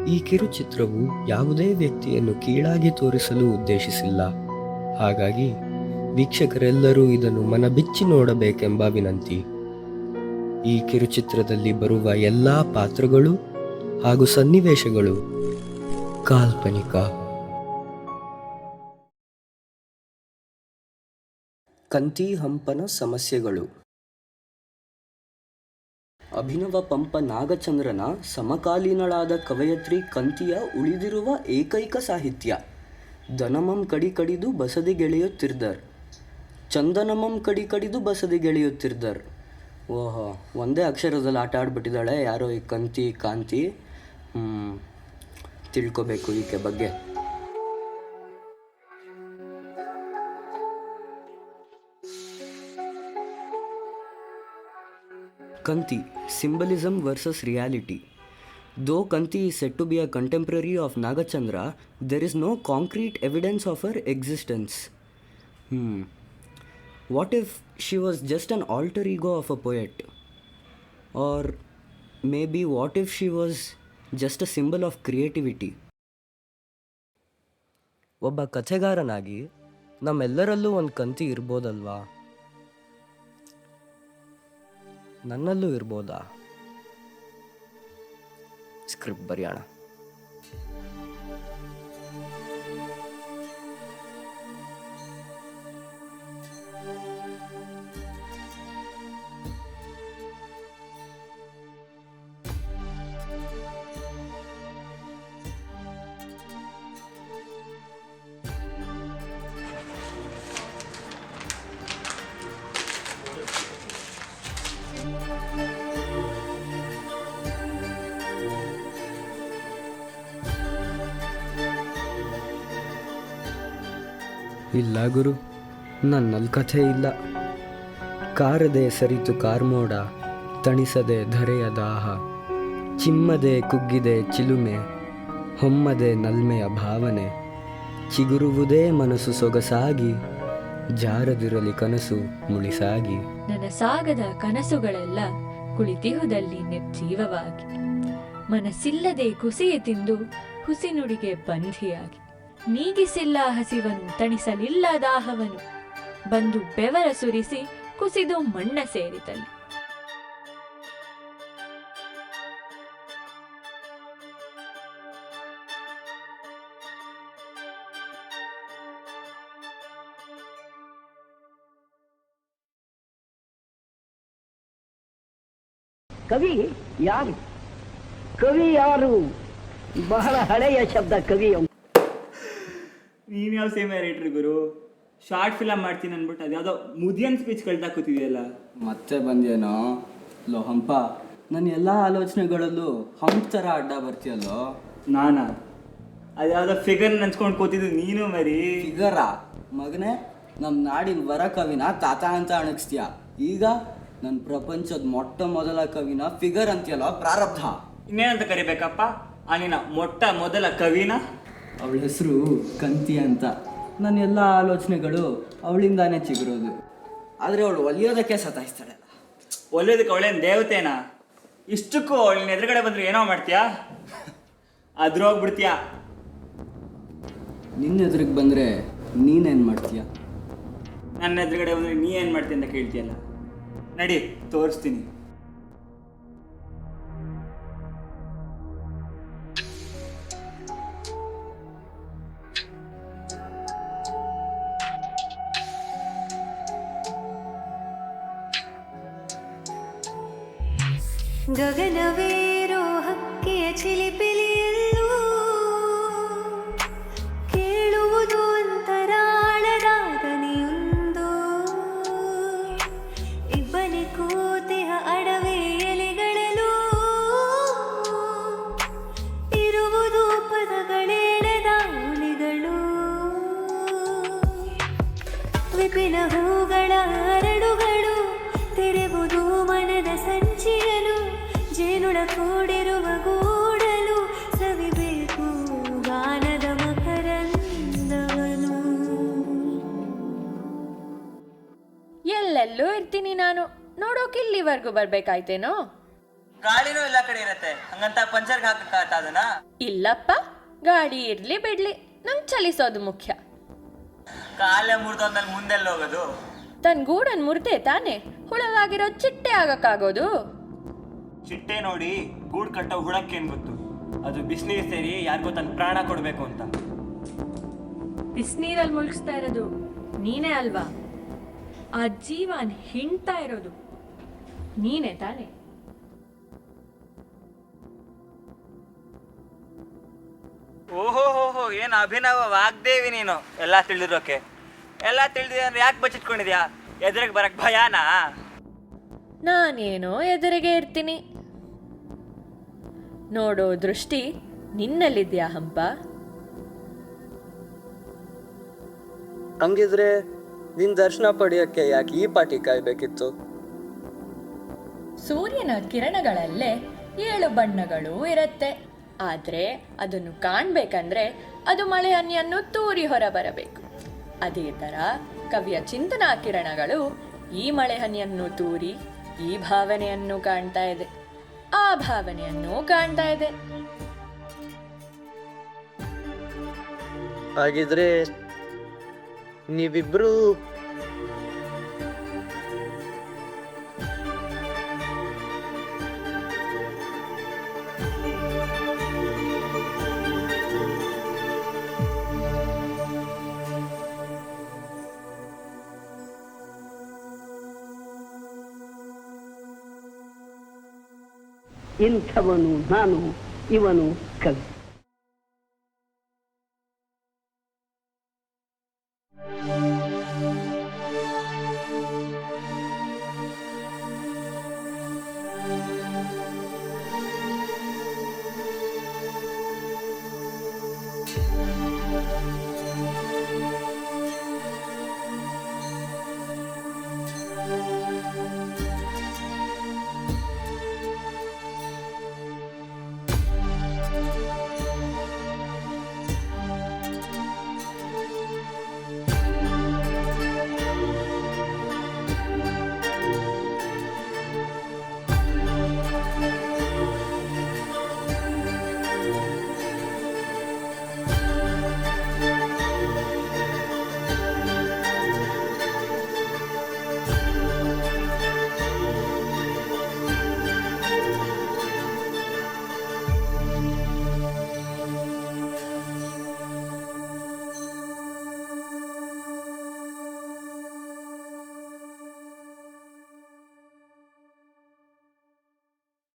ಈ ಕಿರುಚಿತ್ರವು ಯಾವುದೇ ವ್ಯಕ್ತಿಯನ್ನು ಕೀಳಾಗಿ ತೋರಿಸಲು ಉದ್ದೇಶಿಸಿಲ್ಲ. ಹಾಗಾಗಿ ವೀಕ್ಷಕರೆಲ್ಲರೂ ಇದನ್ನು ಮನಬಿಚ್ಚಿ ನೋಡಬೇಕೆಂಬ ವಿನಂತಿ. ಈ ಕಿರುಚಿತ್ರದಲ್ಲಿ ಬರುವ ಎಲ್ಲಾ ಪಾತ್ರಗಳು ಹಾಗೂ ಸನ್ನಿವೇಶಗಳು ಕಾಲ್ಪನಿಕ. ಕಂತಿ ಹಂಪನ ಸಮಸ್ಯೆಗಳು. ಅಭಿನವ ಪಂಪ ನಾಗಚಂದ್ರನ ಸಮಕಾಲೀನಳಾದ ಕವಯತ್ರಿ ಕಂತಿಯ ಉಳಿದಿರುವ ಏಕೈಕ ಸಾಹಿತ್ಯ. ದನಮಂ ಕಡಿ ಕಡಿದು ಬಸದಿ ಗೆಳೆಯುತ್ತಿರ್ದರ್, ಚಂದನಮಂ ಕಡಿ ಕಡಿದು ಬಸದಿ ಗೆಳೆಯುತ್ತಿರ್ದರ್. ಓಹೋ, ಒಂದೇ ಅಕ್ಷರದಲ್ಲಿ ಆಟ ಆಡ್ಬಿಟ್ಟಿದ್ದಾಳೆ ಯಾರೋ ಈ ಕಂತಿ ಕಾಂತಿ. ತಿಳ್ಕೊಬೇಕು ಈಕೆ ಬಗ್ಗೆ. Kanti, symbolism versus reality. Though Kanti is said to be a contemporary of Nagachandra, there is no concrete evidence of her existence. What if she was just an alter ego of a poet? Or maybe what if she was just a symbol of creativity? ಒಬ್ಬ ಕಥೆಗಾರನಾಗಿ ನಮ್ಮೆಲ್ಲರಲ್ಲೂ ಒಂದು Kanti ಇರ್ಬೋದಲ್ವಾ? ನನ್ನಲ್ಲೂ ಇರ್ಬೋದಾ? Script ಬರೆಯೋಣ. ಇಲ್ಲ ಗುರು, ನನ್ನಲ್ಲಿ ಕಥೆ ಇಲ್ಲ. ಕಾರದೆ ಸರಿತು ಕಾರ್ಮೋಡ, ತಣಿಸದೆ ಧರೆಯ ದಾಹ, ಚಿಮ್ಮದೆ ಕುಗ್ಗಿದೆ ಚಿಲುಮೆ, ಹೊಮ್ಮದೆ ನಲ್ಮೆಯ ಭಾವನೆ, ಚಿಗುರುವುದೇ ಮನಸ್ಸು ಸೊಗಸಾಗಿ, ಜಾರದಿರಲಿ ಕನಸು ಮುಳಿಸಾಗಿ. ನನಸಾಗದ ಕನಸುಗಳೆಲ್ಲ ಕುಳಿತಿಹುದಲ್ಲಿ ನಿರ್ಜೀವವಾಗಿ, ಮನಸ್ಸಿಲ್ಲದೆ ಕುಸಿಯ ತಿಂದು ಹುಸಿನುಡಿಗೆ ಬಂಧಿಯಾಗಿ, ನೀಗಿಸಿಲ್ಲ ಹಸಿವನು ತಣಿಸಲಿಲ್ಲ ದಾಹವನು, ಬಂದು ಬೆವರ ಸುರಿಸಿ ಕುಸಿದು ಮಣ್ಣ ಸೇರಿತಲ್ಲಿ. ಕವಿ ಯಾರು? ಕವಿ ಯಾರು? ಬಹಳ ಹಳೆಯ ಶಬ್ದ ಕವಿ. ನೀನು ಯಾವ ಸೇಮ್ ರೈಟ್ರಿ ಗುರು? ಶಾರ್ಟ್ ಫಿಲಮ್ ಮಾಡ್ತೀನಿ ಅಂದ್ಬಿಟ್ಟು ಅದು ಯಾವುದೋ ಮುದಿಯನ್ ಸ್ಪೀಚ್ ಕಳ್ತಾ ಕೂತಿದೆಯಲ್ಲ. ಮತ್ತೆ ಬಂದೇನೋ? ಲೋ ಹಂಪ, ನನ್ನ ಎಲ್ಲ ಆಲೋಚನೆಗಳಲ್ಲೂ ಹಂಪ್ ಥರ ಅಡ್ಡ ಬರ್ತೀಯಲ್ಲೋ. ನಾನಾ? ಅದು ಯಾವುದೋ ಫಿಗರ್ ನೆನ್ಸ್ಕೊಂಡು ಕೂತಿದ್ದು ನೀನು ಮರಿ. ಫಿಗರಾ? ಮಗನೇ, ನಮ್ಮ ನಾಡಿನ ವರ ಕವಿನ ತಾತ ಅಂತ ಅಣಗಿಸ್ತೀಯ. ಈಗ ನನ್ನ ಪ್ರಪಂಚದ ಮೊಟ್ಟ ಮೊದಲ ಕವಿನ ಫಿಗರ್ ಅಂತೀಯಲ್ಲ, ಪ್ರಾರಬ್ಧ. ಇನ್ನೇನಂತ ಕರಿಬೇಕಪ್ಪ ಆ ನಿನ್ನ ಮೊಟ್ಟ ಮೊದಲ ಕವಿನ? ಅವಳ ಹೆಸರು ಕಂತಿ ಅಂತ. ನನ್ನ ಎಲ್ಲ ಆಲೋಚನೆಗಳು ಅವಳಿಂದಾನೇ ಚಿಗುರೋದು. ಆದರೆ ಅವಳು ಒಲಿಯೋದಕ್ಕೆ ಸತಾಯಿಸ್ತಾಳೆ. ಒಲಿಯೋದಕ್ಕೆ ಅವಳೇನು ದೇವತೆನಾ? ಇಷ್ಟಕ್ಕೂ ಅವಳಿನ ಎದುರುಗಡೆ ಬಂದರೆ ಏನೋ ಮಾಡ್ತೀಯಾ? ಅದ್ರೋಗ್ಬಿಡ್ತೀಯಾ? ನಿನ್ನ ಎದುರಿಗೆ ಬಂದರೆ ನೀನೇನು ಮಾಡ್ತೀಯ? ನನ್ನ ಎದುರುಗಡೆ ಬಂದರೆ ನೀ ಏನು ಮಾಡ್ತೀಯ ಅಂತ ಕೇಳ್ತೀಯಲ್ಲ. ನಡಿ ತೋರಿಸ್ತೀನಿ. ಗಗನವೇರೋ ಹಕ್ಕಿಯ ಚಿಲಿಪಿಲಿಯಲ್ಲೂ ಕೇಳುವುದು ಅಂತರಾಳದ ದನಿಯೊಂದು. ಇಬ್ಬನಿ ಕೂತಿಹ ಅಡವೆ ಎಲೆಗಳಲ್ಲೂ ಇರುವುದು ಪದಗಳೆಳೆದ ಉಳಿಗಳು. ವಿಪಿನ ಹೂಗಳ ಹರಡುಗಳು ತೆರೆವುದು ಮನದ ಸಂಚಿಯನು. ಜೇನುಳ ಕೂಡಿರುವ ಗೂಡಲು ಸವಿಬೇಕು ಗಾನದ ಮಕರಂದವನು. ಎಲ್ಲೆಲ್ಲೂ ಇರ್ತೀನಿ ನಾನು, ನೋಡೋಕೆ ಇಲ್ಲಿವರೆಗೂ ಬರ್ಬೇಕಾಯ್ತೇನೋ? ಗಾಳಿನೂ ಎಲ್ಲ ಕಡೆ ಇರತ್ತೆ, ಹಂಗಂತ ಪಂಚರ್ಗೆ ಹಾಕಕ್ಕಾಗತ್ತ ಅದನ್ನ? ಇಲ್ಲಪ್ಪ, ಗಾಡಿ ಇರ್ಲಿ ಬಿಡ್ಲಿ, ನಂಗೆ ಚಲಿಸೋದು ಮುಖ್ಯ. ಕಾಲೇ ಮುರಿದೊಂದಲ್ಲಿ ಮುಂದೆಲ್ಲ ಹೋಗೋದು? ತನ್ನ ಗೂಡನ್ ಮುರ್ದೆ ತಾನೆ ಹುಳವಾಗಿರೋ ಚಿಟ್ಟೆ ಆಗಕ್ಕಾಗೋದು. ಚಿಟ್ಟೆ ನೋಡಿ ಗೂಡು ಕಟ್ಟೋ ಹುಳಕ್ಕೇನು ಗೊತ್ತು, ಅದು ಬಿಸಿನೀರು ಸೇರಿ ಯಾರಿಗೋ ತನ್ನ ಪ್ರಾಣ ಕೊಡಬೇಕು ಅಂತ. ಬಿಸಿನೀರಲ್ಲಿ ಮುಳುಗಿಸ್ತಾ ಇರೋದು ನೀನೇ ಅಲ್ವಾ? ಆ ಜೀವನ್ ಹಿಂಡ್ತಾ ಇರೋದು ನೀನೇ ತಾನೆ? ಓಹೋ, ಏನು ಅಭಿನವ ವಾಗ್ದೇವಿ ನೀನು. ಎಲ್ಲ ತಿಳಿದಿರೋಕೆ, ಎಲ್ಲ ತಿಳಿದಿದೆ ಅಂದ್ರೆ ಯಾಕೆ ಬಚ್ಚಿಟ್ಕೊಂಡಿದ್ಯಾ? ಎದುರಿಗೆ ಬರಕ್ ಭಯಾನಾ? ನಾನೇನೋ ಎದುರಿಗೆ ಇರ್ತೀನಿ, ನೋಡೋ ದೃಷ್ಟಿ ನಿನ್ನಲ್ಲಿದ್ಯಾ ಹಂಪ? ಹಂಗಿದ್ರೆ ನಿನ್ ದರ್ಶನ ಪಡೆಯೋಕ್ಕೆ ಯಾಕೆ ಈ ಪಾಟಿ ಕಾಯ್ಬೇಕಿತ್ತು? ಸೂರ್ಯನ ಕಿರಣಗಳಲ್ಲೇ 7 ಬಣ್ಣಗಳು ಇರತ್ತೆ. ಆದ್ರೆ ಅದನ್ನು ಕಾಣ್ಬೇಕಂದ್ರೆ ಅದು ಮಳೆ ಹನಿಯನ್ನು ತೂರಿ ಹೊರ ಬರಬೇಕು. ಅದೇ ತರ ಕವಿಯ ಚಿಂತನಾ ಕಿರಣಗಳು ಈ ಮಳೆ ಹನಿಯನ್ನು ತೂರಿ ಈ ಭಾವನೆಯನ್ನು ಕಾಣ್ತಾ ಇದೆ, ಆ ಭಾವನೆಯನ್ನು ಕಾಣ್ತಾ ಇದೆ. ಹಾಗಿದ್ರೆ ನೀವಿಬ್ರು ಇಂಥವನು ನಾನು, ಇವನು ಕವಿ.